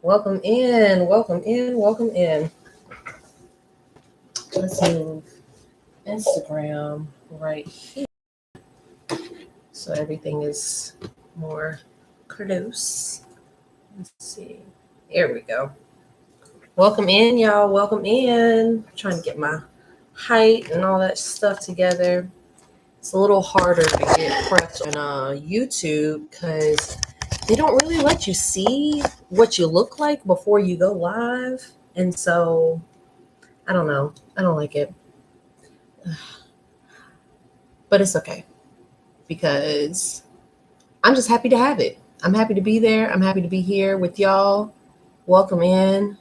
Welcome in, welcome in, welcome in. Let's move Instagram right here so everything is more close. Let's see. There we go. Welcome in, y'all. Welcome in. I'm trying to get my height and all that stuff together. It's a little harder to get prepped on YouTube because they don't really let you see what you look like before you go live. And so, I don't know. I don't like it. But it's okay because I'm just happy to have it. I'm happy to be there. I'm happy to be here with y'all. Welcome in.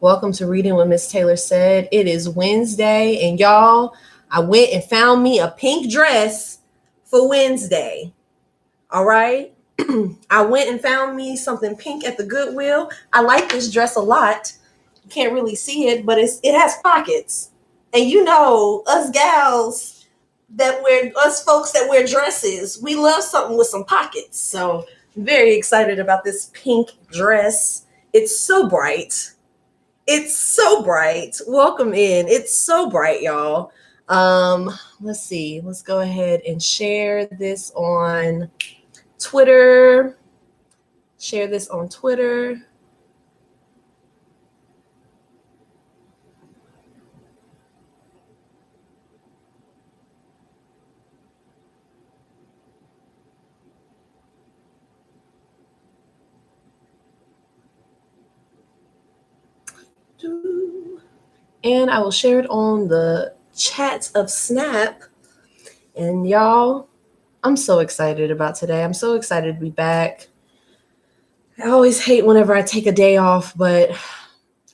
Welcome to Reading with Miss Taylor Said. It is Wednesday, and y'all, I went and found me a pink dress for Wednesday. All right. I went and found me something pink at the Goodwill. I like this dress a lot. You can't really see it, but it has pockets. And you know, us gals us folks that wear dresses, we love something with some pockets. So I'm very excited about this pink dress. It's so bright. It's so bright. Welcome in. It's so bright, y'all. Let's see. Let's go ahead and share this on Twitter. Share this on Twitter. And I will share it on the chat of Snap. And y'all, I'm so excited about today. I'm so excited to be back. I always hate whenever I take a day off, but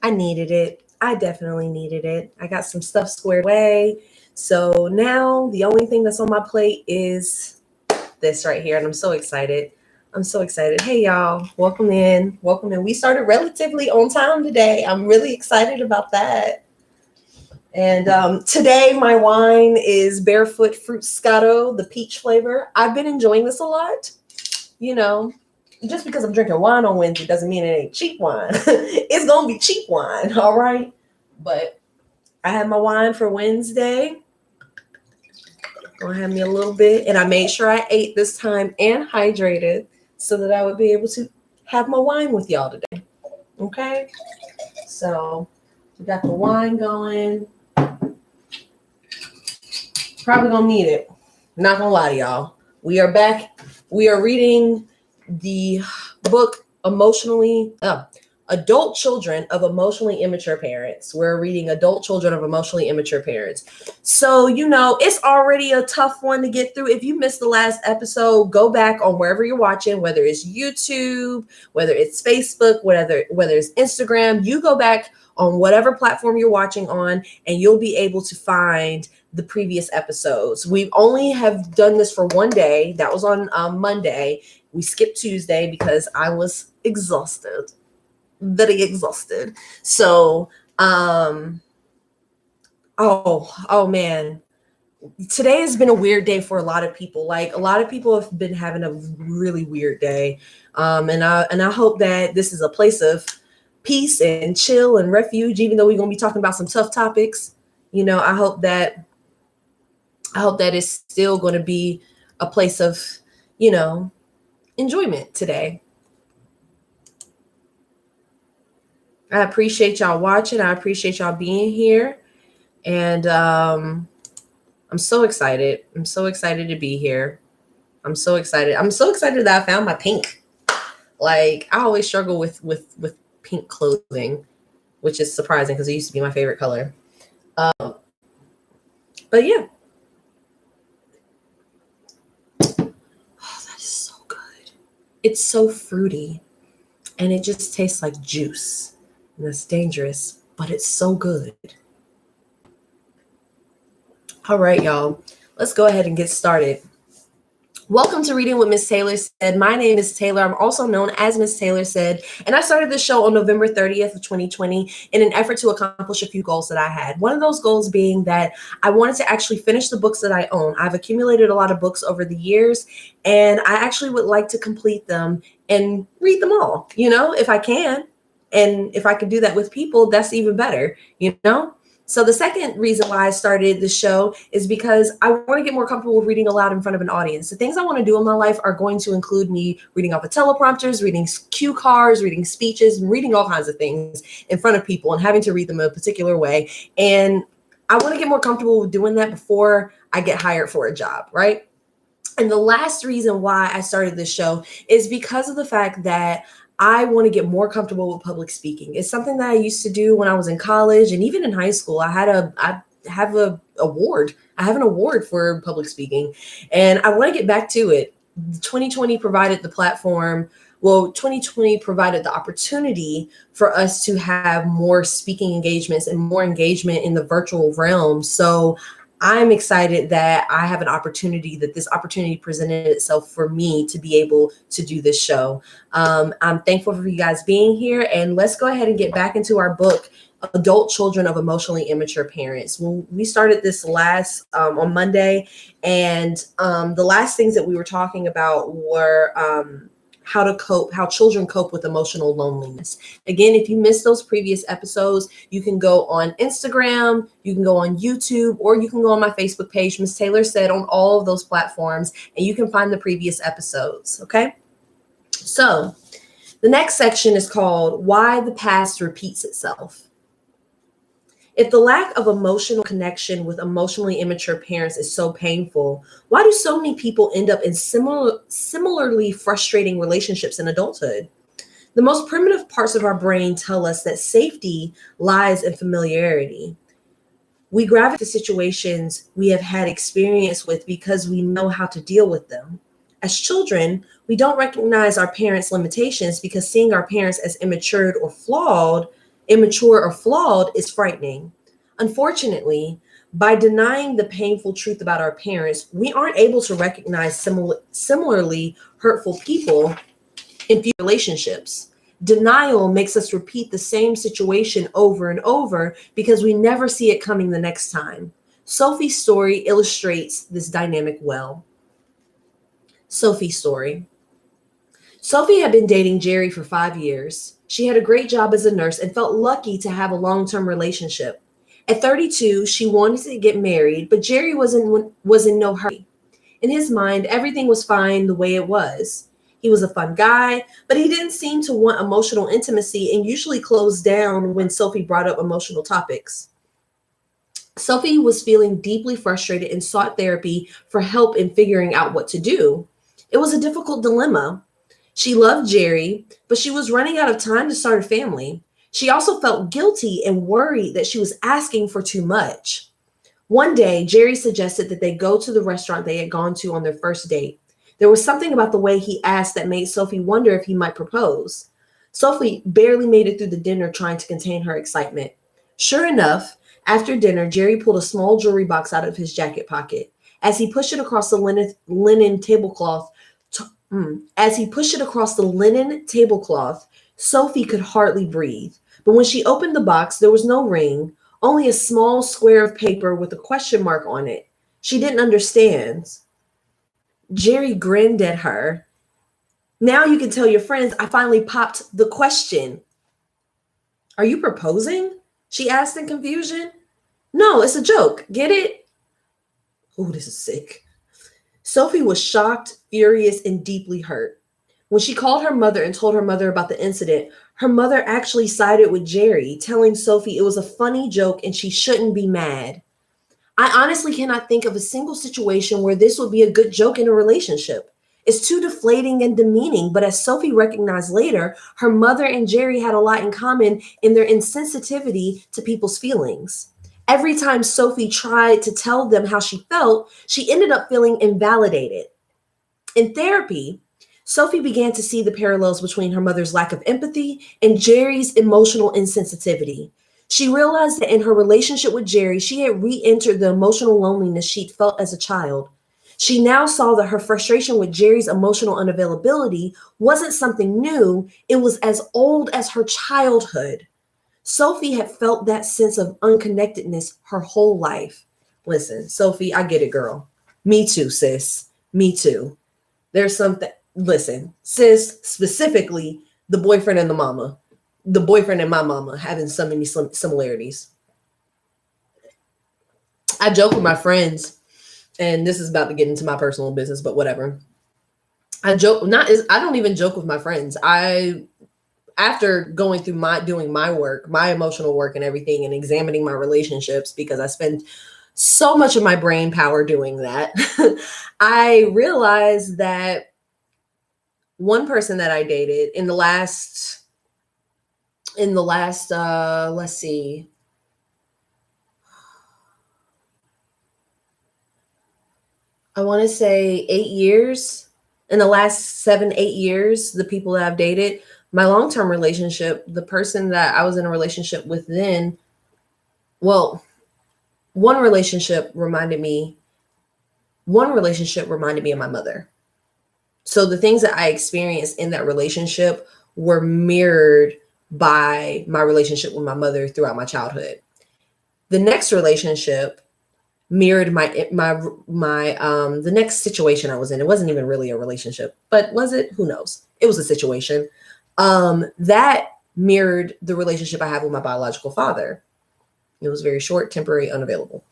I needed it. I definitely needed it. I got some stuff squared away. So now the only thing that's on my plate is this right here. And I'm so excited. I'm so excited. Hey, y'all. Welcome in. Welcome in. We started relatively on time today. I'm really excited about that. And today my wine is Barefoot Fruit Scotto, the peach flavor. I've been enjoying this a lot. You know, just because I'm drinking wine on Wednesday doesn't mean it ain't cheap wine. It's going to be cheap wine, all right? But I had my wine for Wednesday. Gonna have me a little bit. And I made sure I ate this time and hydrated so that I would be able to have my wine with y'all today. Okay? So we got the wine going. Probably gonna need it. Not gonna lie to y'all. We are back. We are reading the book Adult Children of Emotionally Immature Parents. We're reading Adult Children of Emotionally Immature Parents. So, you know, it's already a tough one to get through. If you missed the last episode, go back on wherever you're watching, whether it's YouTube, whether it's Facebook, whether it's Instagram, you go back on whatever platform you're watching on, and you'll be able to find the previous episodes. We only have done this for one day. That was on Monday. We skipped Tuesday because I was exhausted, very exhausted. So, oh man, today has been a weird day for a lot of people. Like a lot of people have been having a really weird day, and I hope that this is a place of peace and chill and refuge. Even though we're gonna be talking about some tough topics, you know, I hope that it's still going to be a place of, you know, enjoyment today. I appreciate y'all watching. I appreciate y'all being here. And I'm so excited. I'm so excited to be here. I'm so excited. I'm so excited that I found my pink. Like, I always struggle with pink clothing, which is surprising because it used to be my favorite color. But yeah. It's so fruity and it just tastes like juice, and that's dangerous, but it's so good. All right, y'all, let's go ahead and get started. Welcome to Reading with Miss Taylor Said. My name is Taylor. I'm also known as Miss Taylor Said, and I started this show on November 30th of 2020 in an effort to accomplish a few goals that I had. One of those goals being that I wanted to actually finish the books that I own. I've accumulated a lot of books over the years, and I actually would like to complete them and read them all, you know, if I can. And if I could do that with people, that's even better, you know? So the second reason why I started the show is because I want to get more comfortable with reading aloud in front of an audience. The things I want to do in my life are going to include me reading off of teleprompters, reading cue cards, reading speeches, and reading all kinds of things in front of people and having to read them a particular way. And I want to get more comfortable with doing that before I get hired for a job, right? And the last reason why I started this show is because of the fact that I want to get more comfortable with public speaking. It's something that I used to do when I was in college and even in high school. I have a award. I have an award for public speaking, and I want to get back to it. 2020 provided the platform. Well, 2020 provided the opportunity for us to have more speaking engagements and more engagement in the virtual realm. So I'm excited that I have an opportunity, that this opportunity presented itself for me to be able to do this show. I'm thankful for you guys being here, and let's go ahead and get back into our book, Adult Children of Emotionally Immature Parents. When we started this last on Monday, and the last things that we were talking about were how children cope with emotional loneliness. Again, if you missed those previous episodes, you can go on Instagram, you can go on YouTube, or you can go on my Facebook page, Miss Taylor Said, on all of those platforms, and you can find the previous episodes, okay? So the next section is called Why the Past Repeats Itself. If the lack of emotional connection with emotionally immature parents is so painful, why do so many people end up in similarly frustrating relationships in adulthood? The most primitive parts of our brain tell us that safety lies in familiarity. We gravitate to situations we have had experience with because we know how to deal with them. As children, we don't recognize our parents' limitations because seeing our parents as immature or flawed is frightening. Unfortunately, by denying the painful truth about our parents, we aren't able to recognize similarly hurtful people in future relationships. Denial makes us repeat the same situation over and over because we never see it coming the next time. Sophie's story illustrates this dynamic well. Sophie's story. Sophie had been dating Jerry for 5 years. She had a great job as a nurse and felt lucky to have a long-term relationship. At 32, she wanted to get married, but Jerry was in no hurry. In his mind, everything was fine the way it was. He was a fun guy, but he didn't seem to want emotional intimacy and usually closed down when Sophie brought up emotional topics. Sophie was feeling deeply frustrated and sought therapy for help in figuring out what to do. It was a difficult dilemma. She loved Jerry, but she was running out of time to start a family. She also felt guilty and worried that she was asking for too much. One day, Jerry suggested that they go to the restaurant they had gone to on their first date. There was something about the way he asked that made Sophie wonder if he might propose. Sophie barely made it through the dinner trying to contain her excitement. Sure enough, after dinner, Jerry pulled a small jewelry box out of his jacket pocket. As he pushed it across the linen tablecloth, Sophie could hardly breathe. But when she opened the box, there was no ring, only a small square of paper with a question mark on it. She didn't understand. Jerry grinned at her. Now you can tell your friends I finally popped the question. Are you proposing? She asked in confusion. No, it's a joke. Get it? Oh, this is sick. Sophie was shocked, furious, and deeply hurt. When she called her mother and told her mother about the incident, her mother actually sided with Jerry, telling Sophie it was a funny joke and she shouldn't be mad. I honestly cannot think of a single situation where this would be a good joke in a relationship. It's too deflating and demeaning, but as Sophie recognized later, her mother and Jerry had a lot in common in their insensitivity to people's feelings. Every time Sophie tried to tell them how she felt, she ended up feeling invalidated. In therapy, Sophie began to see the parallels between her mother's lack of empathy and Jerry's emotional insensitivity. She realized that in her relationship with Jerry, she had re-entered the emotional loneliness she'd felt as a child. She now saw that her frustration with Jerry's emotional unavailability wasn't something new. It was as old as her childhood. Sophie had felt that sense of unconnectedness her whole life. Listen, Sophie, I get it, girl. Me too, sis. Me too. There's something. Listen, sis, specifically the boyfriend and the mama. the boyfriend and my mama having so many similarities. I joke with my friends, and this is about to get into my personal business, but whatever. I don't even joke with my friends. After going through doing my work, my emotional work and everything, and examining my relationships, because I spend so much of my brain power doing that, I realized that one person that I dated in the last let's see, I want to say 8 years. In the last 7, 8 years, the people that I've dated, my long-term relationship, the person that I was in a relationship with then, well, one relationship reminded me of my mother. So the things that I experienced in that relationship were mirrored by my relationship with my mother throughout my childhood. The next relationship mirrored the next situation I was in. It wasn't even really a relationship, but was it? Who knows? It was a situation that mirrored the relationship I have with my biological father. It was very short, temporary, unavailable.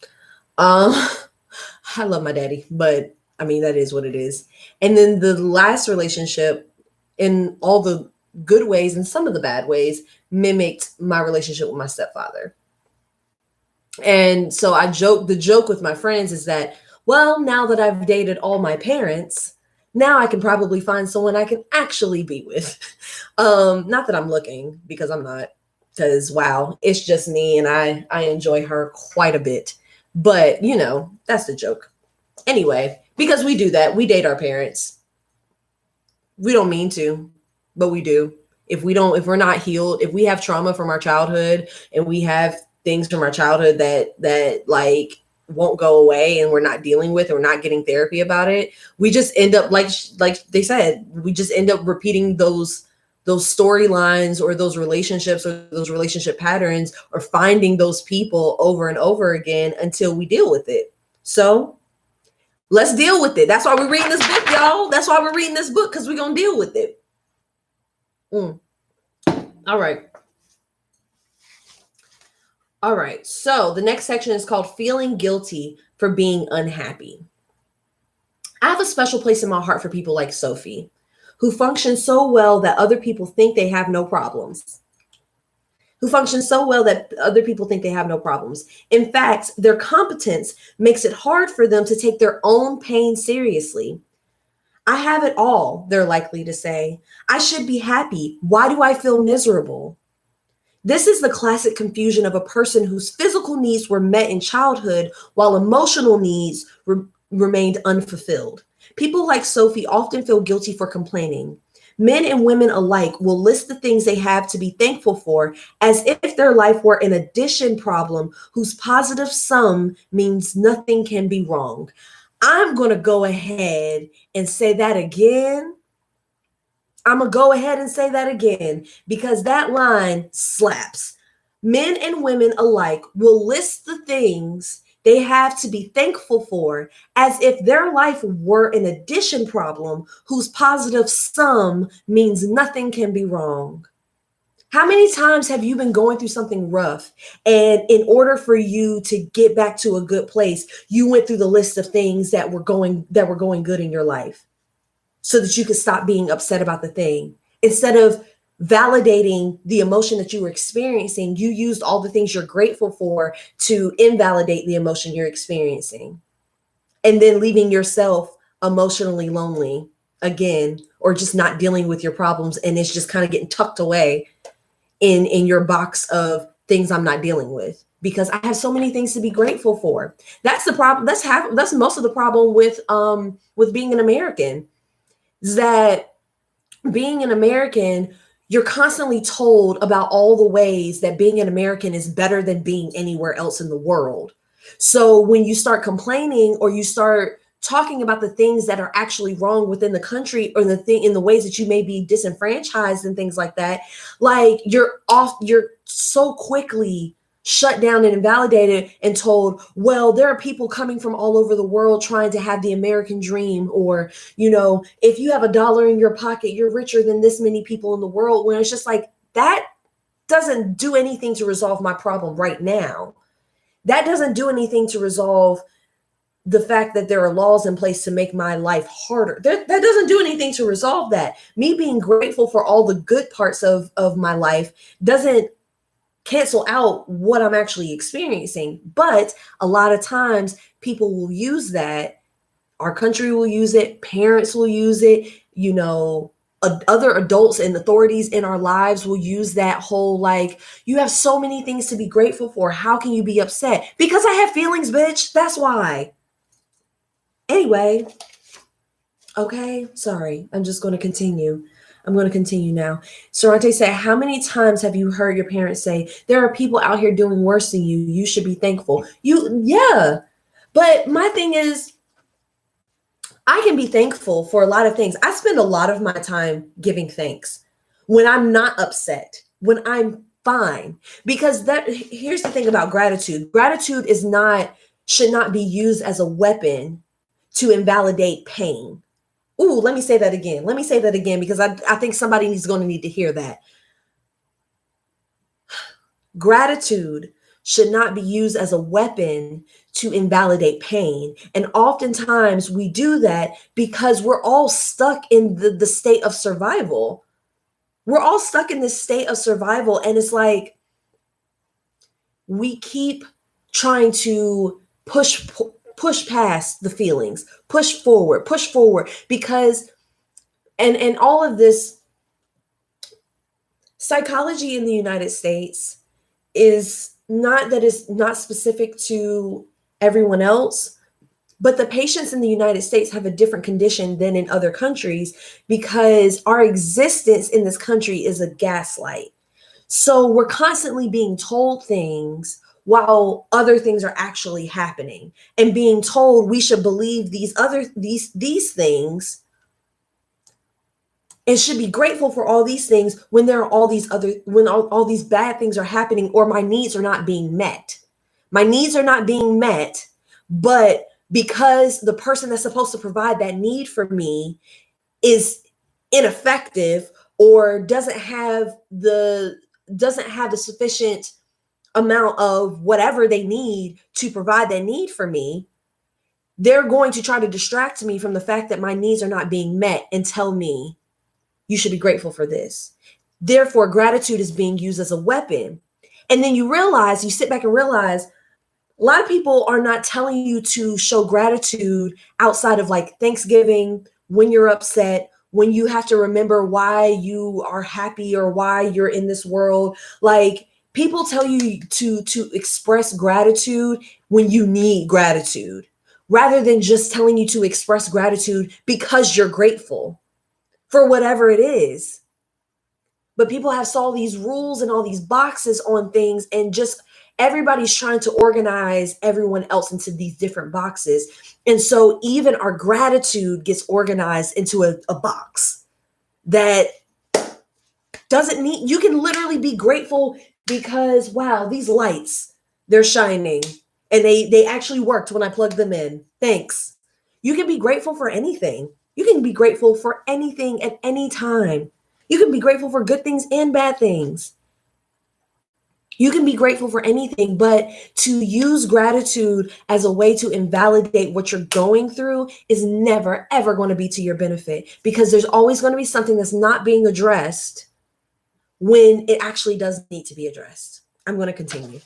I love my daddy, but I mean, that is what it is. And then the last relationship, in all the good ways and some of the bad ways, mimicked my relationship with my stepfather. And so the joke with my friends is that, well, now that I've dated all my parents, now I can probably find someone I can actually be with. Not that I'm looking, because I'm not, because wow, it's just me, and I enjoy her quite a bit. But that's the joke. Anyway, because we do that, we date our parents. We don't mean to, but we do. If we're not healed, if we have trauma from our childhood, and we have things from our childhood that like won't go away, and we're not dealing with, or we're not getting therapy about it, we just end up like they said, we just end up repeating those storylines, or those relationships, or those relationship patterns, or finding those people over and over again until we deal with it. So let's deal with it. That's why we're reading this book, y'all. That's why we're reading this book, because we're gonna deal with it. All right. So the next section is called Feeling Guilty for Being Unhappy. I have a special place in my heart for people like Sophie, who function so well that other people think they have no problems. In fact, their competence makes it hard for them to take their own pain seriously. I have it all, they're likely to say. I should be happy. Why do I feel miserable? This is the classic confusion of a person whose physical needs were met in childhood while emotional needs remained unfulfilled. People like Sophie often feel guilty for complaining. Men and women alike will list the things they have to be thankful for as if their life were an addition problem whose positive sum means nothing can be wrong. I'm going to go ahead and say that again. Because that line slaps. Men and women alike will list the things they have to be thankful for as if their life were an addition problem whose positive sum means nothing can be wrong. How many times have you been going through something rough, and in order for you to get back to a good place, you went through the list of things that were going good in your life so that you could stop being upset about the thing? Instead of validating the emotion that you were experiencing, you used all the things you're grateful for to invalidate the emotion you're experiencing, and then leaving yourself emotionally lonely again, or just not dealing with your problems, and it's just kind of getting tucked away in your box of things I'm not dealing with, because I have so many things to be grateful for. That's the problem. That's most of the problem with being an American, is that being an American, you're constantly told about all the ways that being an American is better than being anywhere else in the world. So when you start complaining, or you start talking about the things that are actually wrong within the country, or in the ways that you may be disenfranchised and things like that, like you're so quickly shut down and invalidated and told, well, there are people coming from all over the world trying to have the American dream, or, if you have $1 in your pocket, you're richer than this many people in the world. When it's just like that doesn't do anything to resolve my problem right now. That doesn't do anything to resolve the fact that there are laws in place to make my life harder. That doesn't do anything to resolve that. Me being grateful for all the good parts of my life doesn't cancel out what I'm actually experiencing. But a lot of times people will use that. Our country will use it. Parents will use it. Other adults and authorities in our lives will use that whole, like, you have so many things to be grateful for. How can you be upset? Because I have feelings, bitch. That's why. Anyway, okay, sorry. I'm just going to continue. I'm going to continue now. Sorante said, how many times have you heard your parents say, there are people out here doing worse than you. You should be thankful. Yeah. But my thing is, I can be thankful for a lot of things. I spend a lot of my time giving thanks when I'm not upset, when I'm fine. Because here's the thing about gratitude. Gratitude should not be used as a weapon to invalidate pain. Ooh, let me say that again. Let me say that again, because I think somebody is going to need to hear that. Gratitude should not be used as a weapon to invalidate pain. And oftentimes we do that because we're all stuck in the state of survival. We're all stuck in this state of survival. And it's like we keep trying to push past the feelings, push forward, because, and all of this psychology in the United States is not specific to everyone else, but the patients in the United States have a different condition than in other countries because our existence in this country is a gaslight. So we're constantly being told things while other things are actually happening, and being told we should believe these things and should be grateful for all these things when there are all these bad things are happening, or my needs are not being met. My needs are not being met, but because the person that's supposed to provide that need for me is ineffective or doesn't have the sufficient amount of whatever they need to provide that need for me, they're going to try to distract me from the fact that my needs are not being met and tell me you should be grateful for this. Therefore, gratitude is being used as a weapon. And then you sit back and realize a lot of people are not telling you to show gratitude outside of like Thanksgiving, when you're upset, when you have to remember why you are happy or why you're in this world. Like, people tell you to express gratitude when you need gratitude, rather than just telling you to express gratitude because you're grateful for whatever it is. But people have all these rules and all these boxes on things, and just everybody's trying to organize everyone else into these different boxes. And so even our gratitude gets organized into a box that doesn't need, you can literally be grateful because, wow, these lights, they're shining and they actually worked when I plugged them in. Thanks. You can be grateful for anything. You can be grateful for anything at any time. You can be grateful for good things and bad things. You can be grateful for anything, but to use gratitude as a way to invalidate what you're going through is never, ever going to be to your benefit, because there's always going to be something that's not being addressed when it actually does need to be addressed. I'm going to continue.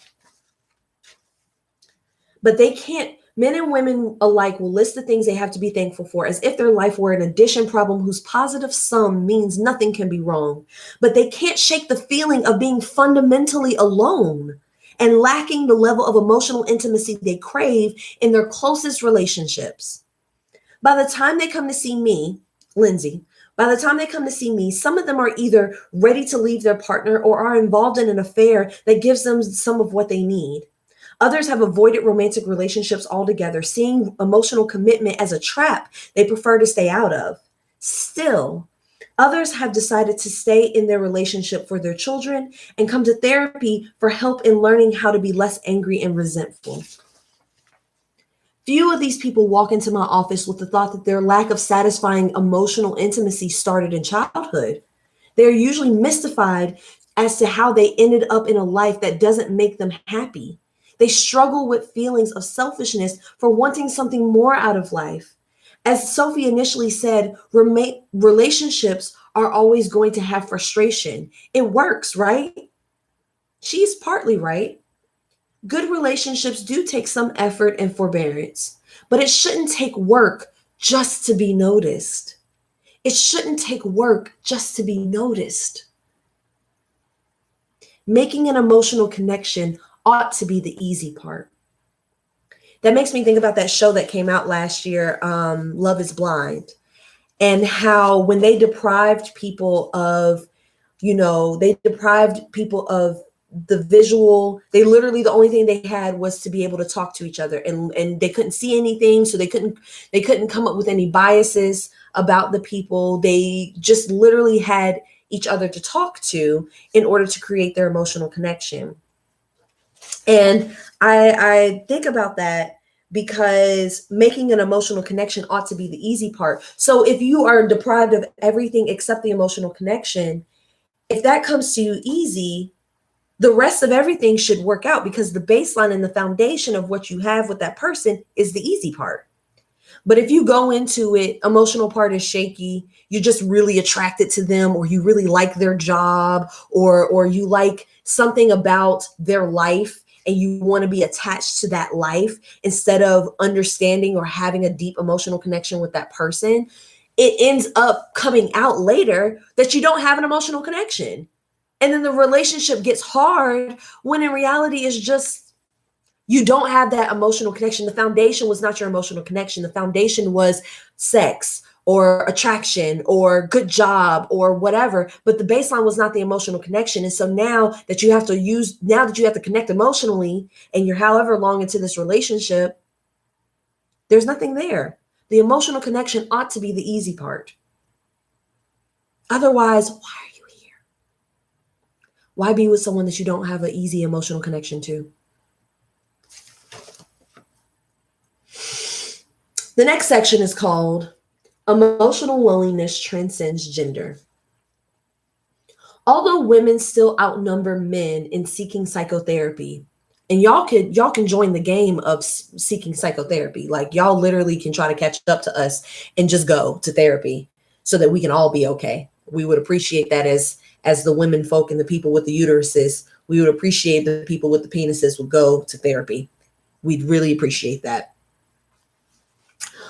But they can't, men and women alike will list the things they have to be thankful for as if their life were an addition problem whose positive sum means nothing can be wrong. But they can't shake the feeling of being fundamentally alone and lacking the level of emotional intimacy they crave in their closest relationships. By the time they come to see me, Lindsay, some of them are either ready to leave their partner or are involved in an affair that gives them some of what they need. Others have avoided romantic relationships altogether, seeing emotional commitment as a trap they prefer to stay out of. Still, others have decided to stay in their relationship for their children and come to therapy for help in learning how to be less angry and resentful. Few of these people walk into my office with the thought that their lack of satisfying emotional intimacy started in childhood. They're usually mystified as to how they ended up in a life that doesn't make them happy. They struggle with feelings of selfishness for wanting something more out of life. As Sophie initially said, relationships are always going to have frustration. It works, right? She's partly right. Good relationships do take some effort and forbearance, but it shouldn't take work just to be noticed. It shouldn't take work just to be noticed. Making an emotional connection ought to be the easy part. That makes me think about that show that came out last year, Love is Blind, and how when they deprived people of, the visual, they literally, the only thing they had was to be able to talk to each other, and they couldn't see anything, so they couldn't come up with any biases about the people. They just literally had each other to talk to in order to create their emotional connection. And I think about that because making an emotional connection ought to be the easy part. So if you are deprived of everything except the emotional connection, if that comes to you easy, the rest of everything should work out, because the baseline and the foundation of what you have with that person is the easy part. But if you go into it, emotional part is shaky, you're just really attracted to them, or you really like their job, or you like something about their life and you want to be attached to that life instead of understanding or having a deep emotional connection with that person, it ends up coming out later that you don't have an emotional connection. And then the relationship gets hard when in reality it's just, you don't have that emotional connection. The foundation was not your emotional connection. The foundation was sex or attraction or good job or whatever. But the baseline was not the emotional connection. And so now that you have to connect emotionally and you're however long into this relationship, there's nothing there. The emotional connection ought to be the easy part. Otherwise, why are you here? Why be with someone that you don't have an easy emotional connection to? The next section is called Emotional Loneliness Transcends Gender. Although women still outnumber men in seeking psychotherapy, and y'all can join the game of seeking psychotherapy. Like, y'all literally can try to catch up to us and just go to therapy so that we can all be okay. We would appreciate that as the women folk and the people with the uteruses. We would appreciate the people with the penises would go to therapy. We'd really appreciate that.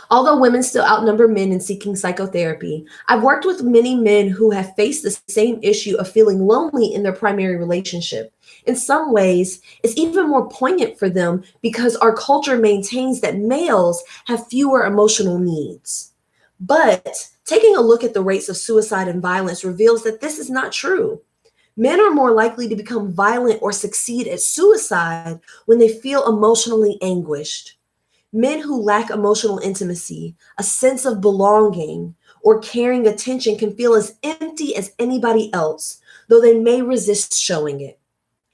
Although women still outnumber men in seeking psychotherapy, I've worked with many men who have faced the same issue of feeling lonely in their primary relationship. In some ways, it's even more poignant for them because our culture maintains that males have fewer emotional needs. But taking a look at the rates of suicide and violence reveals that this is not true. Men are more likely to become violent or succeed at suicide when they feel emotionally anguished. Men who lack emotional intimacy, a sense of belonging, or caring attention can feel as empty as anybody else, though they may resist showing it.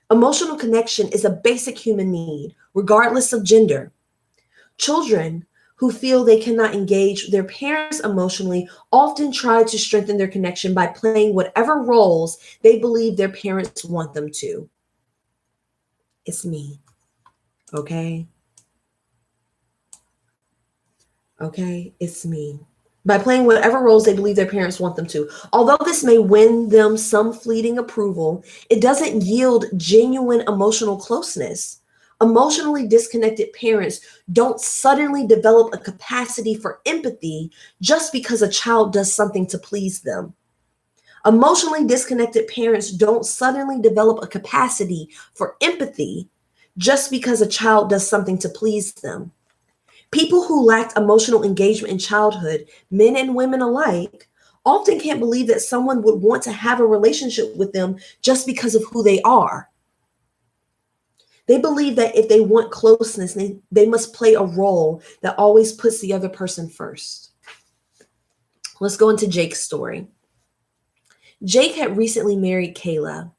Emotional connection is a basic human need, regardless of gender. Children who feel they cannot engage their parents emotionally often try to strengthen their connection by playing whatever roles they believe their parents want them to. It's me, okay? Okay, it's me. By playing whatever roles they believe their parents want them to. Although this may win them some fleeting approval, it doesn't yield genuine emotional closeness. Emotionally disconnected parents don't suddenly develop a capacity for empathy just because a child does something to please them. Emotionally disconnected parents don't suddenly develop a capacity for empathy just because a child does something to please them. People who lacked emotional engagement in childhood, men and women alike, often can't believe that someone would want to have a relationship with them just because of who they are. They believe that if they want closeness, they must play a role that always puts the other person first. Let's go into Jake's story. Jake had recently married Kayla,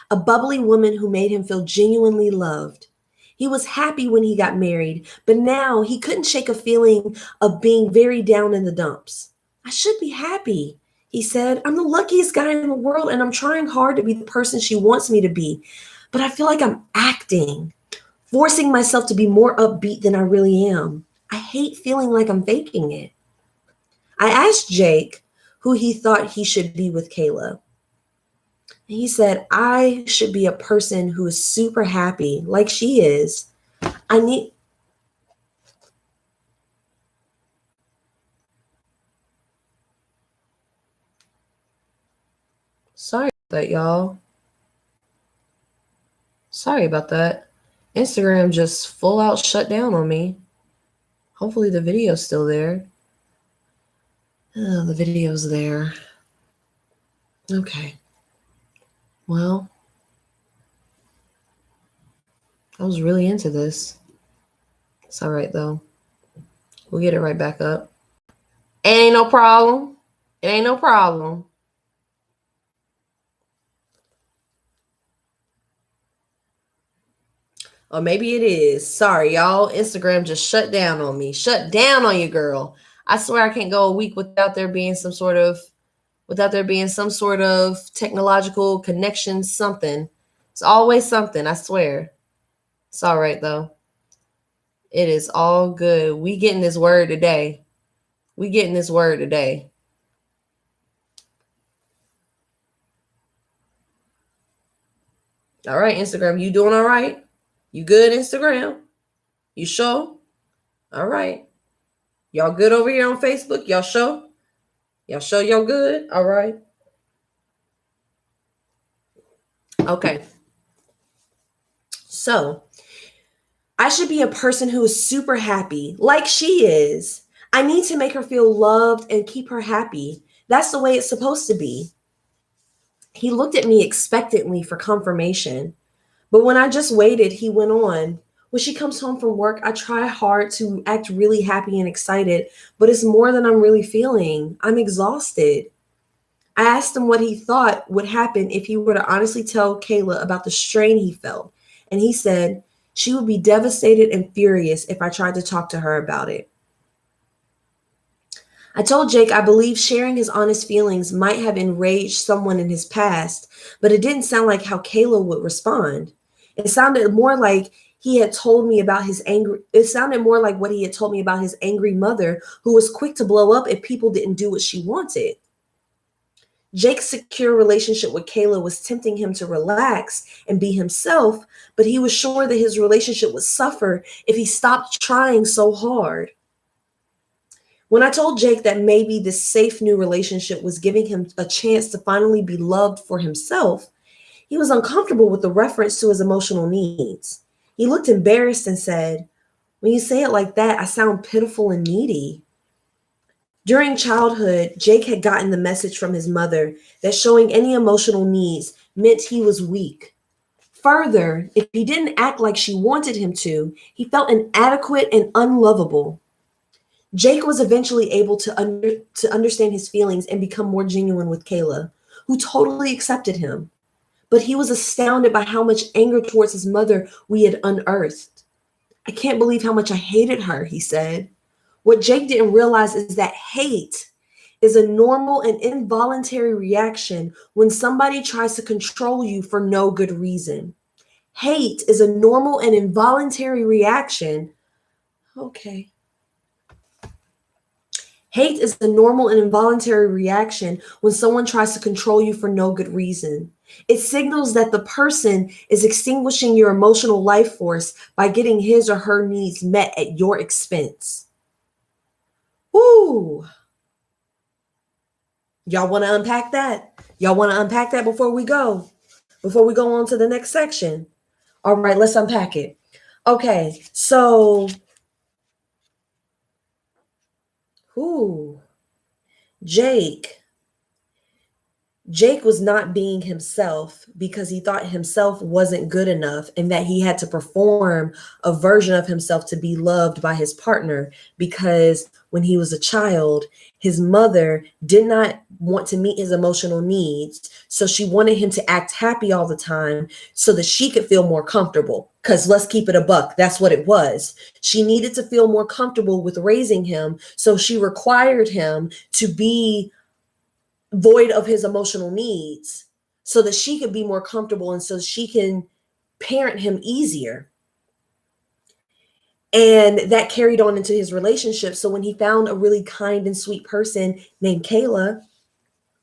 a bubbly woman who made him feel genuinely loved. He was happy when he got married, but now he couldn't shake a feeling of being very down in the dumps. I should be happy. He said, I'm the luckiest guy in the world and I'm trying hard to be the person she wants me to be. But I feel like I'm acting, forcing myself to be more upbeat than I really am. I hate feeling like I'm faking it. I asked Jake who he thought he should be with Kayla. He said, I should be a person who is super happy, like she is. I need. Sorry about that, y'all. Sorry about that. Instagram just full out shut down on me. Hopefully the video's still there. Oh, the video's there. Okay. Well, I was really into this. It's all right, though. We'll get it right back up. It ain't no problem. It ain't no problem. Or maybe it is. Sorry, y'all. Instagram just shut down on me. Shut down on you, girl. I swear I can't go a week without there being some sort of technological connection, something. It's always something, I swear. It's all right, though. It is all good. We getting this word today. We getting this word today. All right, Instagram, you doing all right? You good, Instagram? You sure? All right. Y'all good over here on Facebook? Y'all sure? Y'all sure y'all good? All right. Okay. So, I should be a person who is super happy, like she is. I need to make her feel loved and keep her happy. That's the way it's supposed to be. He looked at me expectantly for confirmation. But when I just waited, he went on. When she comes home from work, I try hard to act really happy and excited, but it's more than I'm really feeling. I'm exhausted. I asked him what he thought would happen if he were to honestly tell Kayla about the strain he felt. And he said she would be devastated and furious if I tried to talk to her about it. I told Jake I believe sharing his honest feelings might have enraged someone in his past, but it didn't sound like how Kayla would respond. It sounded more like he had told me about his angry it sounded more like what he had told me about his angry mother who was quick to blow up if people didn't do what she wanted. Jake's secure relationship with Kayla was tempting him to relax and be himself, but he was sure that his relationship would suffer if he stopped trying so hard. When I told Jake that maybe this safe new relationship was giving him a chance to finally be loved for himself, he was uncomfortable with the reference to his emotional needs. He looked embarrassed and said, when you say it like that, I sound pitiful and needy. During childhood, Jake had gotten the message from his mother that showing any emotional needs meant he was weak. Further, if he didn't act like she wanted him to, he felt inadequate and unlovable. Jake was eventually able to understand his feelings and become more genuine with Kayla, who totally accepted him. But he was astounded by how much anger towards his mother we had unearthed. I can't believe how much I hated her, he said. What Jake didn't realize is that hate is a normal and involuntary reaction when somebody tries to control you for no good reason. Hate is a normal and involuntary reaction. Okay. Hate is a normal and involuntary reaction when someone tries to control you for no good reason. It signals that the person is extinguishing your emotional life force by getting his or her needs met at your expense. Ooh. Y'all want to unpack that? Y'all want to unpack that before we go? Before we go on to the next section? All right, let's unpack it. Okay, so Jake was not being himself because he thought himself wasn't good enough and that he had to perform a version of himself to be loved by his partner, because when he was a child, his mother did not want to meet his emotional needs. So she wanted him to act happy all the time so that she could feel more comfortable. Because let's keep it a buck. That's what it was. She needed to feel more comfortable with raising him. So she required him to be void of his emotional needs so that she could be more comfortable and so she can parent him easier. And that carried on into his relationship. So when he found a really kind and sweet person named Kayla,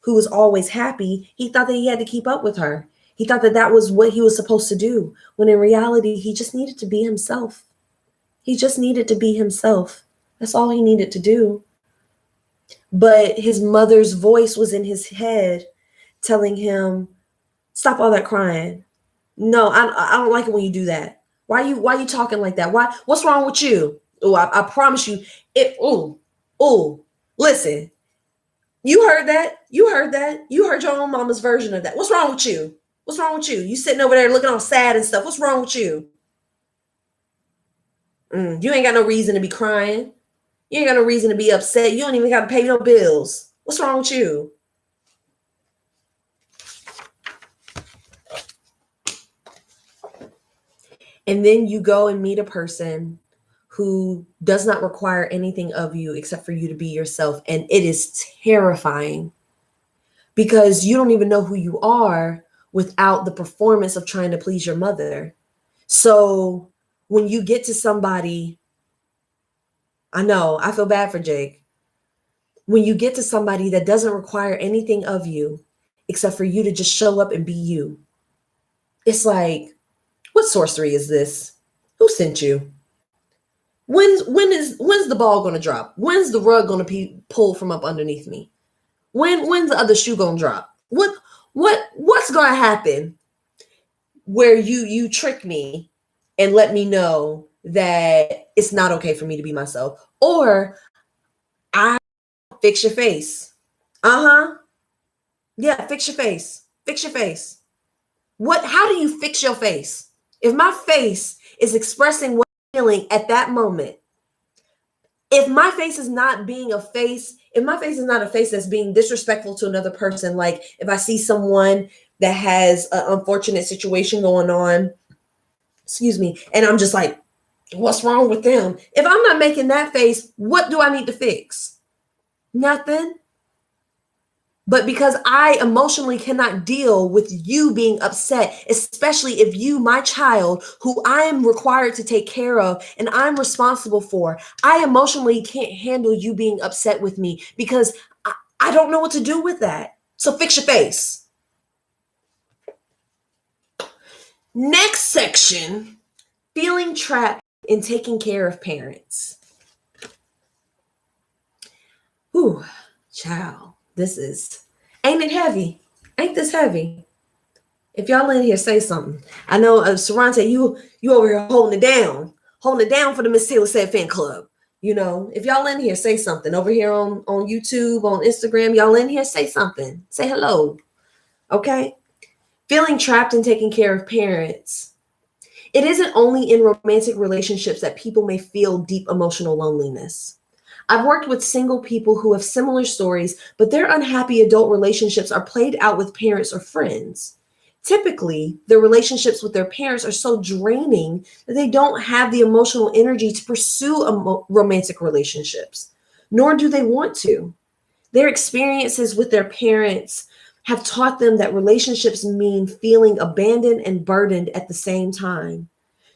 who was always happy, he thought that he had to keep up with her. He thought that that was what he was supposed to do, when in reality, he just needed to be himself. He just needed to be himself. That's all he needed to do. But his mother's voice was in his head telling him, stop all that crying. No, I don't like it when you do that. Why you talking like that? What's wrong with you? Oh, I promise you. Listen, you heard that. You heard that. You heard your own mama's version of that. What's wrong with you? What's wrong with you? You sitting over there looking all sad and stuff. What's wrong with you? You ain't got no reason to be crying. You ain't got no reason to be upset. You don't even got to pay no bills. What's wrong with you? And then you go and meet a person who does not require anything of you except for you to be yourself. And it is terrifying because you don't even know who you are without the performance of trying to please your mother. So when you get to somebody, I know, I feel bad for Jake. When you get to somebody that doesn't require anything of you except for you to just show up and be you, it's like, what sorcery is this? Who sent you? When's the ball going to drop? When's the rug going to be pulled from up underneath me? When's the other shoe going to drop? What's going to happen where you trick me and let me know that it's not okay for me to be myself? Or I fix your face. Yeah, fix your face. Fix your face. How do you fix your face? If my face is expressing what I'm feeling at that moment, if my face is not being a face, if my face is not a face that's being disrespectful to another person, like if I see someone that has an unfortunate situation going on, and I'm just like, what's wrong with them? If I'm not making that face, what do I need to fix? Nothing. But because I emotionally cannot deal with you being upset, especially if you, my child, who I am required to take care of and I'm responsible for, I emotionally can't handle you being upset with me because I don't know what to do with that. So fix your face. Next section, feeling trapped in taking care of parents. Ooh, child, ain't it heavy? Ain't this heavy? If y'all in here, say something. I know, Sarante, you over here holding it down for the MissTaylorSaid fan club. You know, if y'all in here, say something. Over here on YouTube, on Instagram, y'all in here, say something. Say hello. Okay? Feeling trapped in taking care of parents. It isn't only in romantic relationships that people may feel deep emotional loneliness. I've worked with single people who have similar stories, but their unhappy adult relationships are played out with parents or friends. Typically, their relationships with their parents are so draining that they don't have the emotional energy to pursue romantic relationships, nor do they want to. Their experiences with their parents have taught them that relationships mean feeling abandoned and burdened at the same time.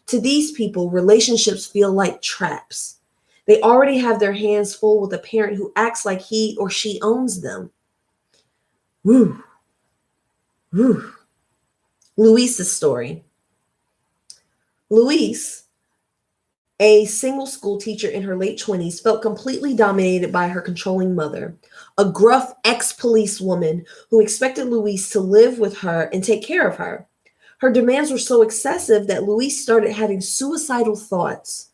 To these people, relationships feel like traps. They already have their hands full with a parent who acts like he or she owns them. Woo. Woo. Luis's story. Luis, a single school teacher in her late 20s, felt completely dominated by her controlling mother, a gruff ex-police woman who expected Luis to live with her and take care of her. Her demands were so excessive that Luis started having suicidal thoughts.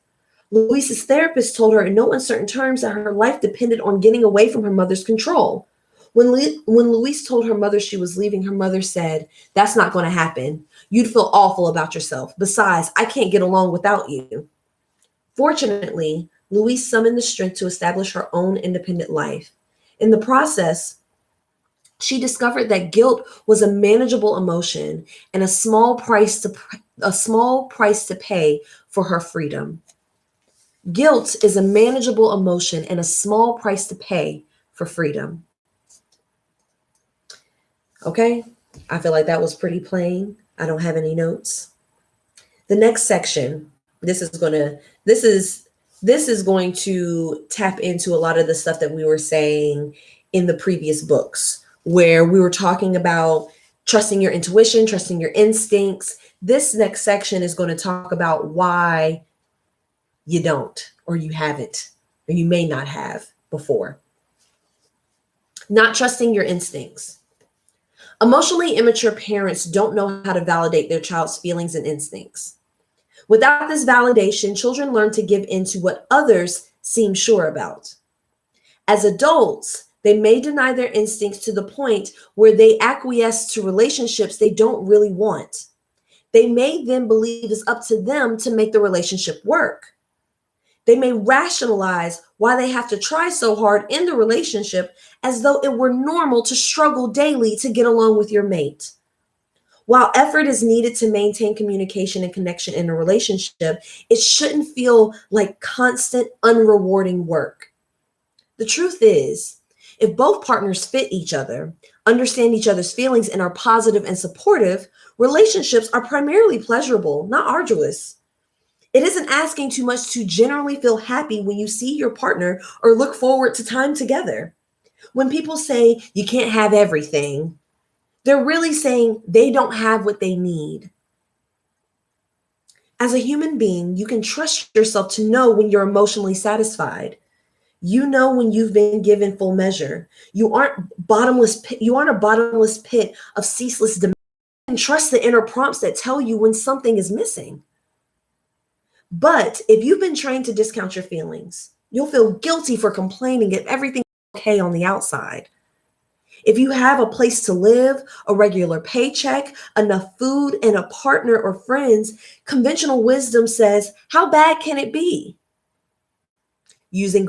Luis's therapist told her in no uncertain terms that her life depended on getting away from her mother's control. When Luis told her mother she was leaving, her mother said, "That's not going to happen. You'd feel awful about yourself. Besides, I can't get along without you." Fortunately, Luis summoned the strength to establish her own independent life. In the process, she discovered that guilt was a manageable emotion and a small price to pay for her freedom. Guilt is a manageable emotion and a small price to pay for freedom. Okay? I feel like that was pretty plain. I don't have any notes. The next section, this is this is going to tap into a lot of the stuff that we were saying in the previous books, where we were talking about trusting your intuition, trusting your instincts. This next section is going to talk about why you don't, or you haven't, or you may not have before. Not trusting your instincts. Emotionally immature parents don't know how to validate their child's feelings and instincts. Without this validation, children learn to give in to what others seem sure about. As adults, they may deny their instincts to the point where they acquiesce to relationships they don't really want. They may then believe it's up to them to make the relationship work. They may rationalize why they have to try so hard in the relationship as though it were normal to struggle daily to get along with your mate. While effort is needed to maintain communication and connection in a relationship, it shouldn't feel like constant, unrewarding work. The truth is, if both partners fit each other, understand each other's feelings, and are positive and supportive, relationships are primarily pleasurable, not arduous. It isn't asking too much to generally feel happy when you see your partner or look forward to time together. When people say you can't have everything, they're really saying they don't have what they need. As a human being, you can trust yourself to know when you're emotionally satisfied. You know when you've been given full measure. You aren't a bottomless pit of ceaseless demand. You can trust the inner prompts that tell you when something is missing. But if you've been trained to discount your feelings, you'll feel guilty for complaining if everything's okay on the outside. If you have a place to live, a regular paycheck, enough food, and a partner or friends, conventional wisdom says, how bad can it be? Weaponizing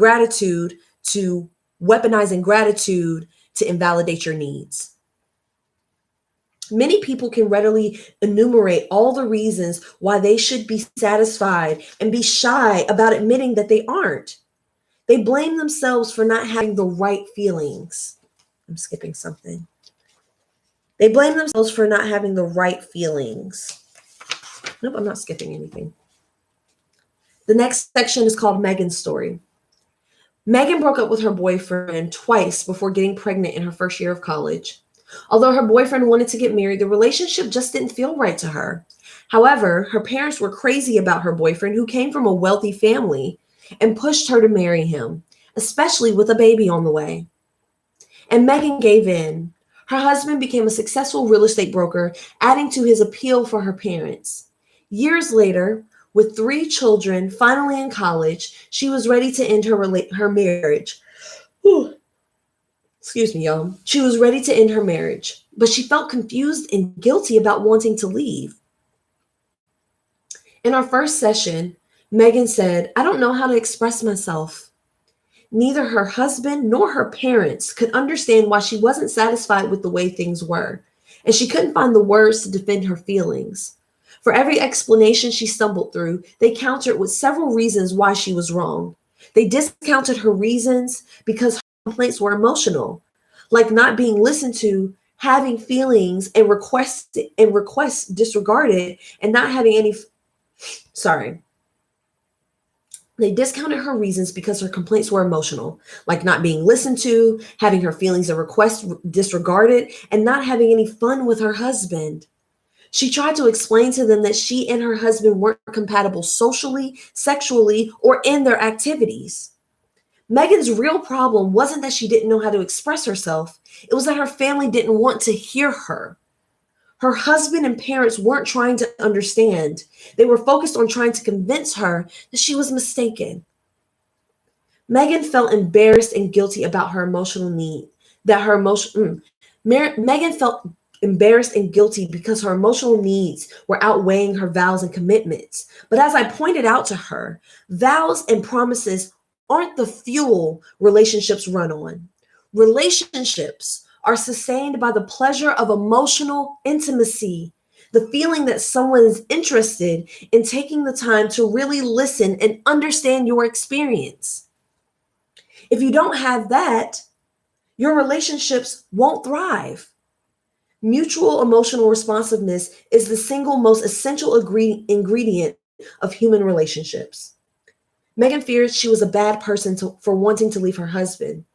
gratitude to invalidate your needs. Many people can readily enumerate all the reasons why they should be satisfied and be shy about admitting that they aren't. They blame themselves for not having the right feelings. I'm skipping something. They blame themselves for not having the right feelings. Nope, I'm not skipping anything. The next section is called Megan's story. Megan broke up with her boyfriend twice before getting pregnant in her first year of college. Although her boyfriend wanted to get married, the relationship just didn't feel right to her. However, her parents were crazy about her boyfriend, who came from a wealthy family, and pushed her to marry him, especially with a baby on the way. And Megan gave in. Her husband became a successful real estate broker, adding to his appeal for her parents. Years later, with 3 children, finally in college, she was ready to end her marriage. Whew. Excuse me, y'all. She was ready to end her marriage, but she felt confused and guilty about wanting to leave. In our first session, Megan said, I don't know how to express myself. Neither her husband nor her parents could understand why she wasn't satisfied with the way things were, and she couldn't find the words to defend her feelings. For every explanation she stumbled through, they countered with several reasons why she was wrong. They discounted her reasons because her complaints were emotional, like not being listened to, having feelings and requests disregarded, and not having any. They discounted her reasons because her complaints were emotional, like not being listened to, having her feelings and requests disregarded, and not having any fun with her husband. She tried to explain to them that she and her husband weren't compatible socially, sexually, or in their activities. Megan's real problem wasn't that she didn't know how to express herself. It was that her family didn't want to hear her. Her husband and parents weren't trying to understand. They were focused on trying to convince her that she was mistaken. Megan felt embarrassed and guilty about her emotional need. Megan felt embarrassed and guilty because her emotional needs were outweighing her vows and commitments. But as I pointed out to her, vows and promises aren't the fuel relationships run on. Relationships are sustained by the pleasure of emotional intimacy, the feeling that someone is interested in taking the time to really listen and understand your experience. If you don't have that, your relationships won't thrive. Mutual emotional responsiveness is the single most essential ingredient of human relationships. Megan feared she was a bad person for wanting to leave her husband.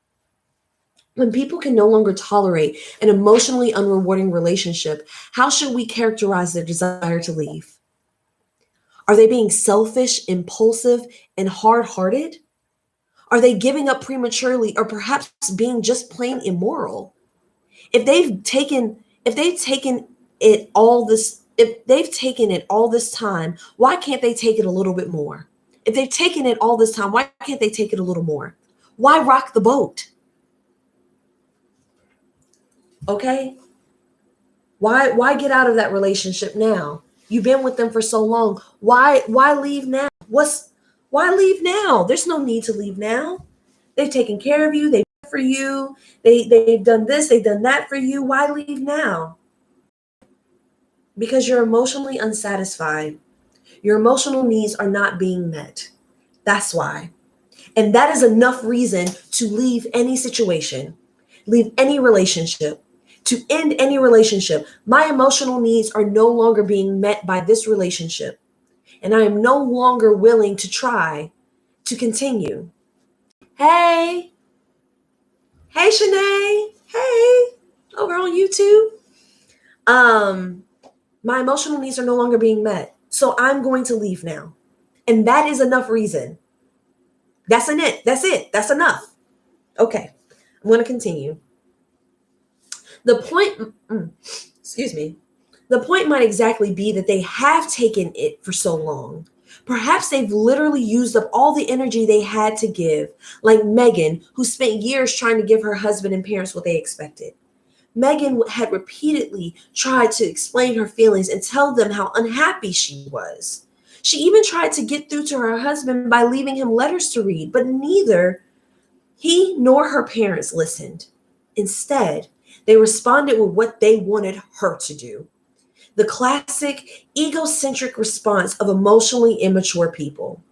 When people can no longer tolerate an emotionally unrewarding relationship, how should we characterize their desire to leave? Are they being selfish, impulsive, and hard hearted? Are they giving up prematurely or perhaps being just plain immoral? If they've taken it all this time, why can't they take it a little bit more? If they've taken it all this time, why can't they take it a little more? Why rock the boat? Okay? Why get out of that relationship now? You've been with them for so long. Why leave now? Why leave now? There's no need to leave now. They've taken care of you, they've done for you, they've done this, they've done that for you. Why leave now? Because you're emotionally unsatisfied. Your emotional needs are not being met. That's why. And that is enough reason to leave any situation, leave any relationship, to end any relationship. My emotional needs are no longer being met by this relationship. And I am no longer willing to try to continue. Hey, hey, Shanae. Hey, over on YouTube. My emotional needs are no longer being met. So I'm going to leave now. And that is enough reason. That's it. That's enough. Okay. I'm going to continue. The point might exactly be that they have taken it for so long. Perhaps they've literally used up all the energy they had to give, like Megan, who spent years trying to give her husband and parents what they expected. Megan had repeatedly tried to explain her feelings and tell them how unhappy she was. She even tried to get through to her husband by leaving him letters to read, but neither he nor her parents listened. Instead, they responded with what they wanted her to do. The classic egocentric response of emotionally immature people.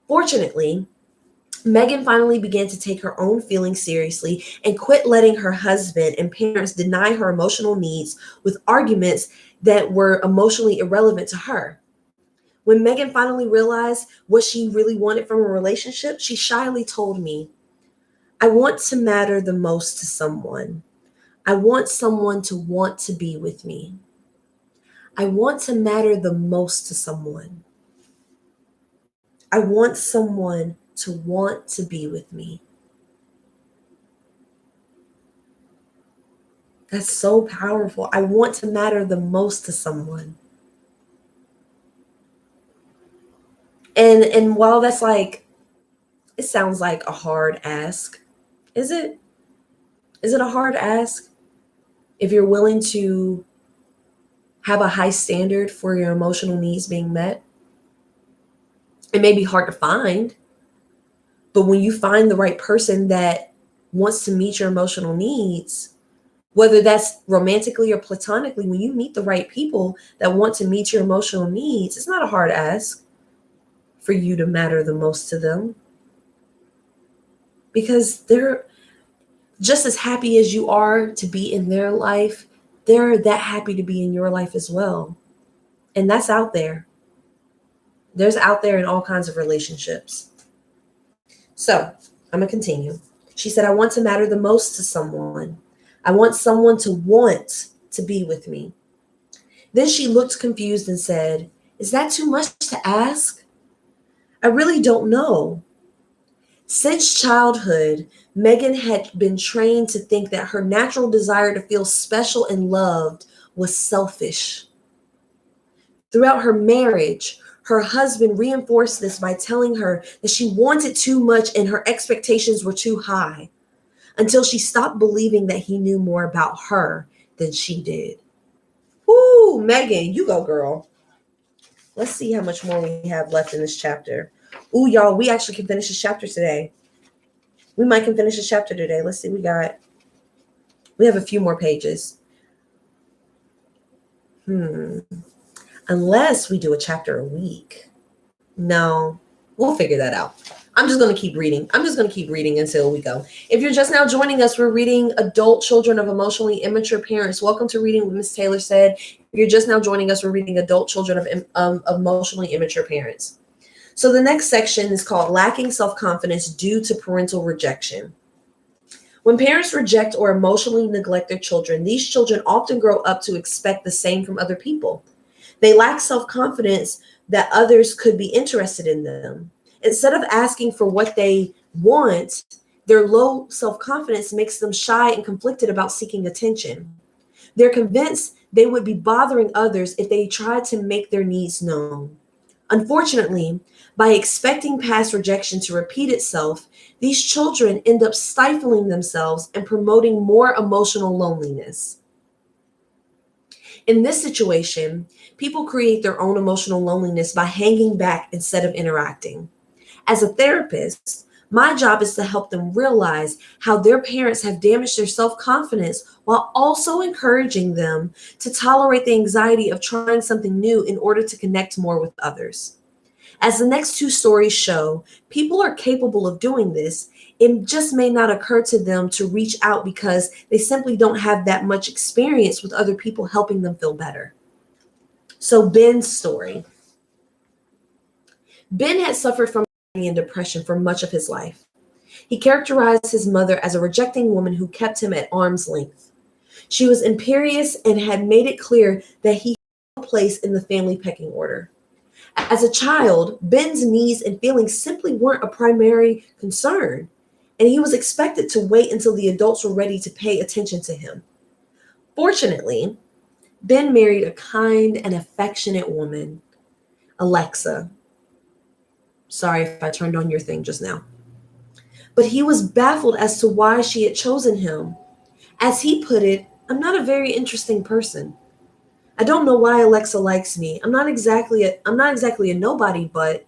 Fortunately, Megan finally began to take her own feelings seriously and quit letting her husband and parents deny her emotional needs with arguments that were emotionally irrelevant to her. When Megan finally realized what she really wanted from a relationship, she shyly told me, "I want to matter the most to someone. I want someone to want to be with me. I want to matter the most to someone. I want someone to want to be with me." That's so powerful. I want to matter the most to someone. And while that's like, it sounds like a hard ask. Is it? Is it a hard ask if you're willing to have a high standard for your emotional needs being met? It may be hard to find, but when you find the right person that wants to meet your emotional needs, whether that's romantically or platonically, when you meet the right people that want to meet your emotional needs, it's not a hard ask for you to matter the most to them, because they're just as happy as you are to be in their life. They're that happy to be in your life as well. And that's out there. There's out there in all kinds of relationships. So I'm going to continue. She said, "I want to matter the most to someone. I want someone to want to be with me." Then she looked confused and said, "Is that too much to ask? I really don't know." Since childhood, Megan had been trained to think that her natural desire to feel special and loved was selfish. Throughout her marriage, her husband reinforced this by telling her that she wanted too much and her expectations were too high, until she stopped believing that he knew more about her than she did. Ooh, Megan, you go, girl. Let's see how much more we have left in this chapter. Ooh, y'all, we actually can finish this chapter today. We might can finish this chapter today. Let's see, we have a few more pages. Unless we do a chapter a week. No, we'll figure that out. I'm just going to keep reading. I'm just going to keep reading until we go. If you're just now joining us, we're reading Adult Children of Emotionally Immature Parents. Welcome to Reading with Miss Taylor Said. If you're just now joining us, we're reading Adult Children of Emotionally Immature Parents. So the next section is called Lacking Self-Confidence Due to Parental Rejection. When parents reject or emotionally neglect their children, these children often grow up to expect the same from other people. They lack self-confidence that others could be interested in them. Instead of asking for what they want, their low self-confidence makes them shy and conflicted about seeking attention. They're convinced they would be bothering others if they tried to make their needs known. Unfortunately, by expecting past rejection to repeat itself, these children end up stifling themselves and promoting more emotional loneliness. In this situation, people create their own emotional loneliness by hanging back instead of interacting. As a therapist, my job is to help them realize how their parents have damaged their self-confidence while also encouraging them to tolerate the anxiety of trying something new in order to connect more with others. As the next two stories show, people are capable of doing this. It just may not occur to them to reach out because they simply don't have that much experience with other people helping them feel better. So Ben's story. Ben had suffered from anxiety and depression for much of his life. He characterized his mother as a rejecting woman who kept him at arm's length. She was imperious and had made it clear that he had no place in the family pecking order. As a child, Ben's needs and feelings simply weren't a primary concern, and he was expected to wait until the adults were ready to pay attention to him. Fortunately, Ben married a kind and affectionate woman, Alexa. Sorry if I turned on your thing just now. But he was baffled as to why she had chosen him. As he put it, I'm not a very interesting person. I don't know why Alexa likes me. I'm not exactly a nobody, but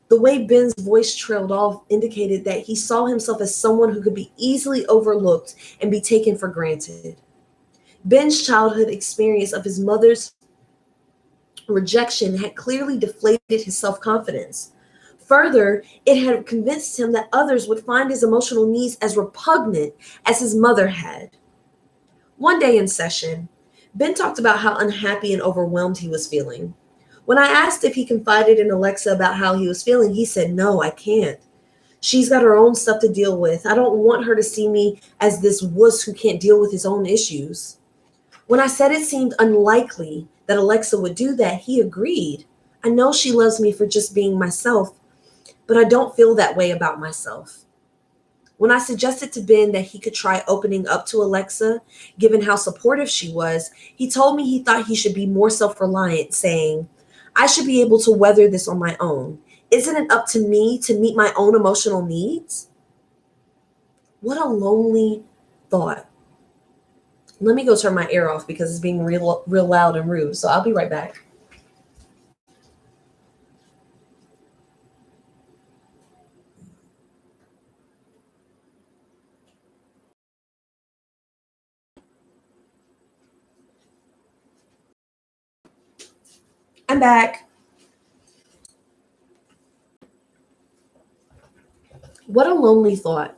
the way Ben's voice trailed off indicated that he saw himself as someone who could be easily overlooked and be taken for granted. Ben's childhood experience of his mother's rejection had clearly deflated his self-confidence. Further, it had convinced him that others would find his emotional needs as repugnant as his mother had. One day in session, Ben talked about how unhappy and overwhelmed he was feeling. When I asked if he confided in Alexa about how he was feeling, he said, "No, I can't. She's got her own stuff to deal with. I don't want her to see me as this wuss who can't deal with his own issues." When I said it seemed unlikely that Alexa would do that, he agreed. "I know she loves me for just being myself, but I don't feel that way about myself." When I suggested to Ben that he could try opening up to Alexa, given how supportive she was, he told me he thought he should be more self-reliant, saying, "I should be able to weather this on my own. Isn't it up to me to meet my own emotional needs?" What a lonely thought. Let me go turn my air off because it's being real loud and rude. So I'll be right back. I'm back. What a lonely thought.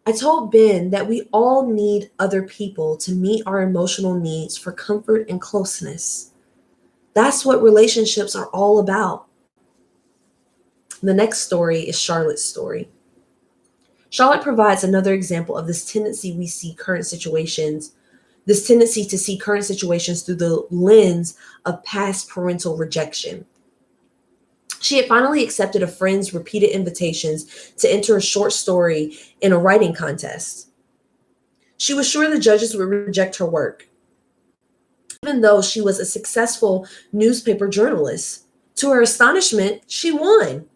I told Ben that we all need other people to meet our emotional needs for comfort and closeness. That's what relationships are all about. The next story is Charlotte's story. Charlotte provides another example of this tendency to see current situations through the lens of past parental rejection. She had finally accepted a friend's repeated invitations to enter a short story in a writing contest. She was sure the judges would reject her work, even though she was a successful newspaper journalist. To her astonishment, she won.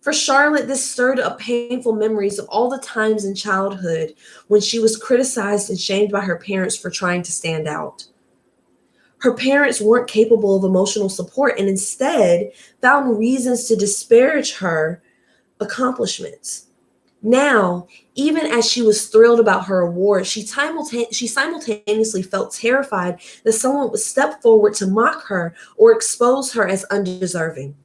For Charlotte, this stirred up painful memories of all the times in childhood when she was criticized and shamed by her parents for trying to stand out. Her parents weren't capable of emotional support and instead found reasons to disparage her accomplishments. Now, even as she was thrilled about her award, she simultaneously felt terrified that someone would step forward to mock her or expose her as undeserving.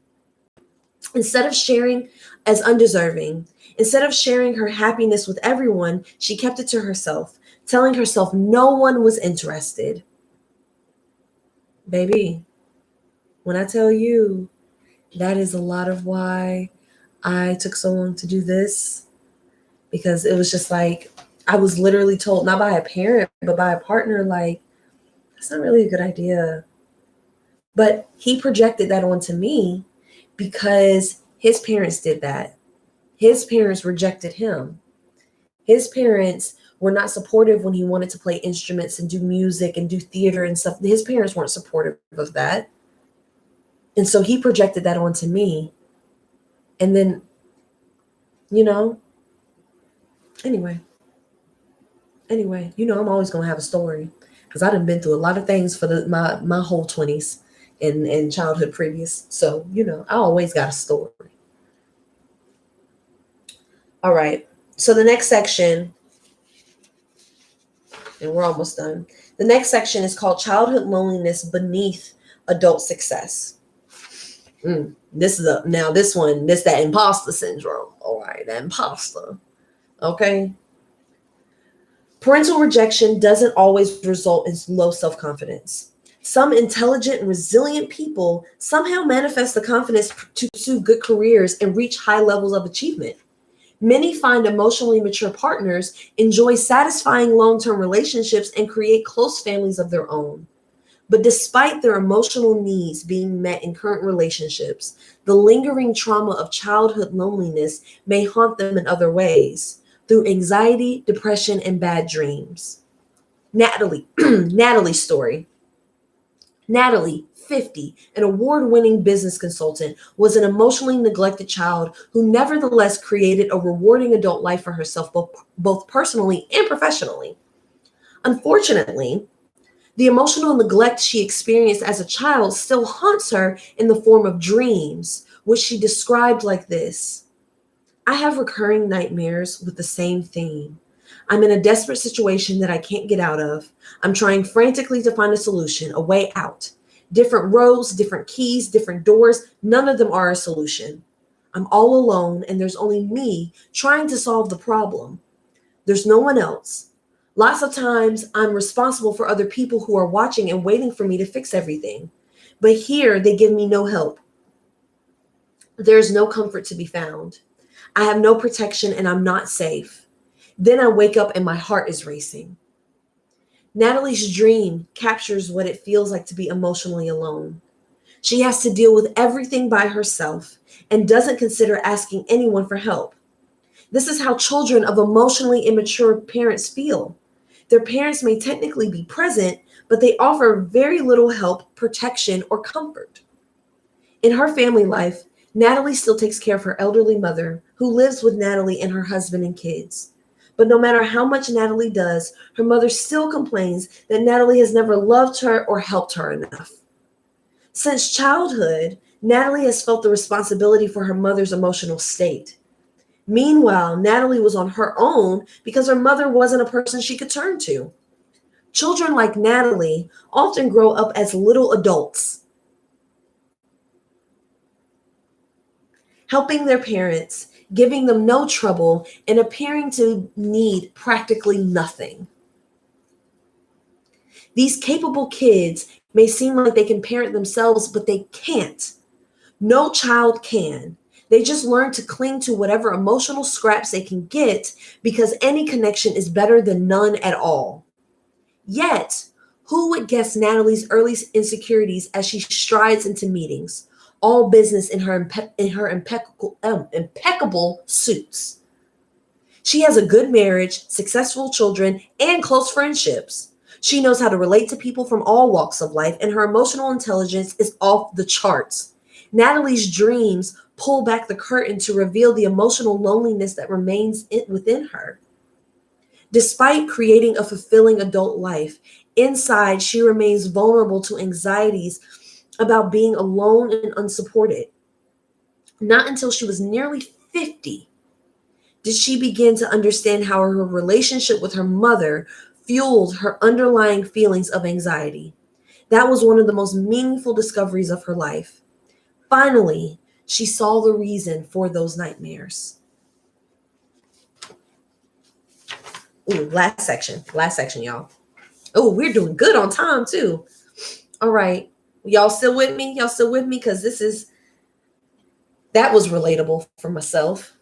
Instead of sharing as undeserving, instead of sharing her happiness with everyone, she kept it to herself, telling herself no one was interested. Baby, when I tell you that is a lot of why I took so long to do this, because it was just like I was literally told, not by a parent, but by a partner, like, that's not really a good idea. But he projected that onto me because his parents did that. His parents rejected him. His parents were not supportive when he wanted to play instruments and do music and do theater and stuff. His parents weren't supportive of that. And so he projected that onto me. And then, you know, anyway, I'm always going to have a story because I done been through a lot of things for my whole 20s and childhood previous. So, I always got a story. All right. So the next section, and we're almost done. The next section is called Childhood Loneliness Beneath Adult Success. This is that imposter syndrome. All right, that imposter. Okay. Parental rejection doesn't always result in low self-confidence. Some intelligent and resilient people somehow manifest the confidence to pursue good careers and reach high levels of achievement. Many find emotionally mature partners, enjoy satisfying long-term relationships, and create close families of their own. But despite their emotional needs being met in current relationships, the lingering trauma of childhood loneliness may haunt them in other ways, through anxiety, depression, and bad dreams. Natalie's story. Natalie, 50, an award-winning business consultant, was an emotionally neglected child who nevertheless created a rewarding adult life for herself, both personally and professionally. Unfortunately, the emotional neglect she experienced as a child still haunts her in the form of dreams, which she described like this: I have recurring nightmares with the same theme. I'm in a desperate situation that I can't get out of. I'm trying frantically to find a solution, a way out. Different roads, different keys, different doors, none of them are a solution. I'm all alone and there's only me trying to solve the problem. There's no one else. Lots of times I'm responsible for other people who are watching and waiting for me to fix everything. But here they give me no help. There's no comfort to be found. I have no protection and I'm not safe. Then I wake up and my heart is racing. Natalie's dream captures what it feels like to be emotionally alone. She has to deal with everything by herself and doesn't consider asking anyone for help. This is how children of emotionally immature parents feel. Their parents may technically be present, but they offer very little help, protection, or comfort. In her family life, Natalie still takes care of her elderly mother, who lives with Natalie and her husband and kids. But no matter how much Natalie does, her mother still complains that Natalie has never loved her or helped her enough. Since childhood, Natalie has felt the responsibility for her mother's emotional state. Meanwhile, Natalie was on her own because her mother wasn't a person she could turn to. Children like Natalie often grow up as little adults, helping their parents, giving them no trouble, and appearing to need practically nothing. These capable kids may seem like they can parent themselves, but they can't. No child can. They just learn to cling to whatever emotional scraps they can get because any connection is better than none at all. Yet, who would guess Natalie's early insecurities as she strides into meetings? All business in her impeccable suits. She has a good marriage, successful children, and close friendships. She knows how to relate to people from all walks of life, and her emotional intelligence is off the charts. Natalie's dreams pull back the curtain to reveal the emotional loneliness that remains within her. Despite creating a fulfilling adult life, inside she remains vulnerable to anxieties about being alone and unsupported. Not until she was nearly 50 did she begin to understand how her relationship with her mother fueled her underlying feelings of anxiety. That was one of the most meaningful discoveries of her life. Finally, She saw the reason for those nightmares. Ooh, last section, y'all. Oh, we're doing good on time too. All right. Y'all still with me? Y'all still with me? Because that was relatable for myself.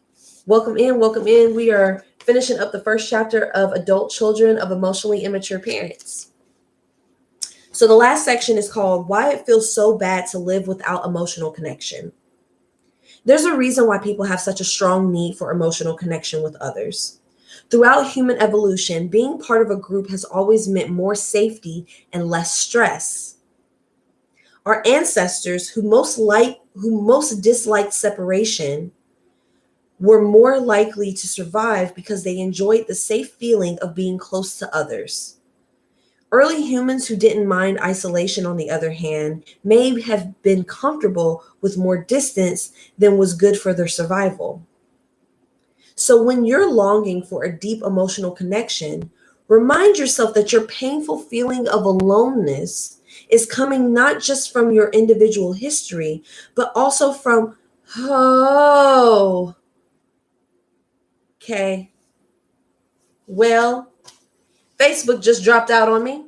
Welcome in, welcome in. We are finishing up the first chapter of Adult Children of Emotionally Immature Parents. So the last section is called Why It Feels So Bad to Live Without Emotional Connection. There's a reason why people have such a strong need for emotional connection with others. Throughout human evolution, being part of a group has always meant more safety and less stress. Our ancestors who most disliked separation were more likely to survive because they enjoyed the safe feeling of being close to others. Early humans who didn't mind isolation, on the other hand, may have been comfortable with more distance than was good for their survival. So when you're longing for a deep emotional connection, remind yourself that your painful feeling of aloneness is coming not just from your individual history, but also from, okay, well, Facebook just dropped out on me.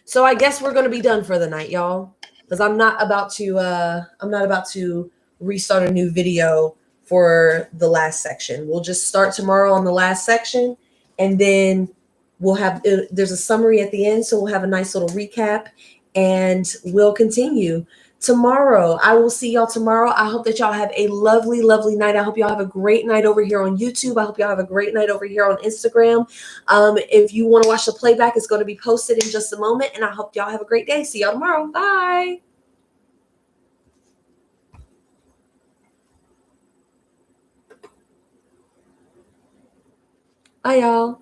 So I guess we're going to be done for the night, y'all, because I'm not about to restart a new video for the last section. We'll just start tomorrow on the last section, and then there's a summary at the end, so we'll have a nice little recap, and we'll continue tomorrow. I will see y'all tomorrow. I hope that y'all have a lovely, lovely night. I hope y'all have a great night over here on YouTube. I hope y'all have a great night over here on Instagram. If you want to watch the playback, it's going to be posted in just a moment. And I hope y'all have a great day. See y'all tomorrow. Bye. Bye, y'all.